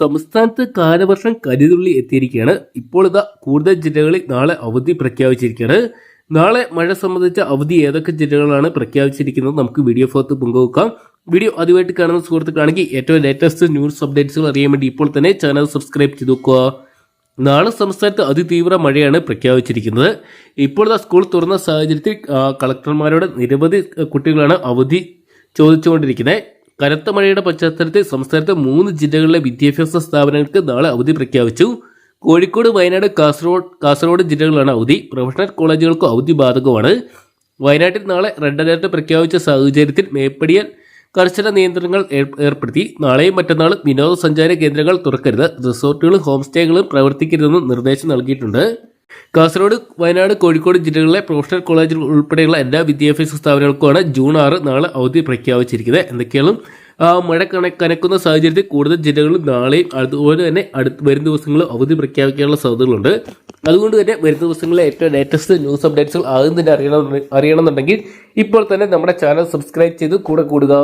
സംസ്ഥാനത്ത് കാലവർഷം കരിതുള്ളി എത്തിയിരിക്കുകയാണ്. ഇപ്പോൾ ഇതാ കൂടുതൽ ജില്ലകളിൽ നാളെ അവധി പ്രഖ്യാപിച്ചിരിക്കുകയാണ്. നാളെ മഴ സംബന്ധിച്ച അവധി ഏതൊക്കെ ജില്ലകളാണ് പ്രഖ്യാപിച്ചിരിക്കുന്നത് നമുക്ക് വീഡിയോ ഭാഗത്ത് പങ്കുവെക്കാം. വീഡിയോ ആദ്യമായിട്ട് കാണുന്ന സുഹൃത്തുക്കളാണെങ്കിൽ ഏറ്റവും ലേറ്റസ്റ്റ് ന്യൂസ് അപ്ഡേറ്റ്സുകൾ അറിയാൻ വേണ്ടി ഇപ്പോൾ തന്നെ ചാനൽ സബ്സ്ക്രൈബ് ചെയ്ത് നോക്കുക. നാളെ സംസ്ഥാനത്ത് അതിതീവ്ര മഴയാണ് പ്രഖ്യാപിച്ചിരിക്കുന്നത്. ഇപ്പോൾ സ്കൂൾ തുറന്ന സാഹചര്യത്തിൽ കളക്ടർമാരോട് നിരവധി കുട്ടികളാണ് അവധി ചോദിച്ചുകൊണ്ടിരിക്കുന്നത്. കനത്ത മഴയുടെ പശ്ചാത്തലത്തിൽ സംസ്ഥാനത്തെ 3 ജില്ലകളിലെ വിദ്യാഭ്യാസ സ്ഥാപനങ്ങൾക്ക് നാളെ അവധി പ്രഖ്യാപിച്ചു. കോഴിക്കോട്, വയനാട്, കാസർഗോഡ് ജില്ലകളിലാണ് അവധി. പ്രൊഫഷണൽ കോളേജുകൾക്ക് അവധി ബാധകമാണ്. വയനാട്ടിൽ നാളെ റെഡ് അലർട്ട് പ്രഖ്യാപിച്ച സാഹചര്യത്തിൽ മേപ്പടിയിൽ കർശന നിയന്ത്രണങ്ങൾ ഏർപ്പെടുത്തി. നാളെയും മറ്റന്നാളും വിനോദസഞ്ചാര കേന്ദ്രങ്ങൾ തുറക്കരുത്, റിസോർട്ടുകളും ഹോം സ്റ്റേകളും പ്രവർത്തിക്കരുതെന്ന് നിർദ്ദേശം നൽകിയിട്ടുണ്ട്. കാസർഗോഡ്, വയനാട്, കോഴിക്കോട് ജില്ലകളിലെ പ്രൊഫഷണൽ കോളേജുകൾ ഉൾപ്പെടെയുള്ള എല്ലാ വിദ്യാഭ്യാസ സ്ഥാപനങ്ങൾക്കുമാണ് ജൂൺ 6 നാളെ അവധി പ്രഖ്യാപിച്ചിരിക്കുന്നത്. എന്തൊക്കെയാണ് മഴ കനക്കുന്ന സാഹചര്യത്തിൽ കൂടുതൽ ജില്ലകളിൽ നാളെയും അതുപോലെ തന്നെ വരും ദിവസങ്ങളിൽ അവധി പ്രഖ്യാപിക്കാനുള്ള സാധ്യതകളുണ്ട്. അതുകൊണ്ട് തന്നെ വരും ദിവസങ്ങളിലെ ഏറ്റവും ലേറ്റസ്റ്റ് ന്യൂസ് അപ്ഡേറ്റ്സുകൾ ആദ്യം തന്നെ അറിയണമെന്നുണ്ടെങ്കിൽ ഇപ്പോൾ തന്നെ നമ്മുടെ ചാനൽ സബ്സ്ക്രൈബ് ചെയ്ത് കൂടെ കൂടുക.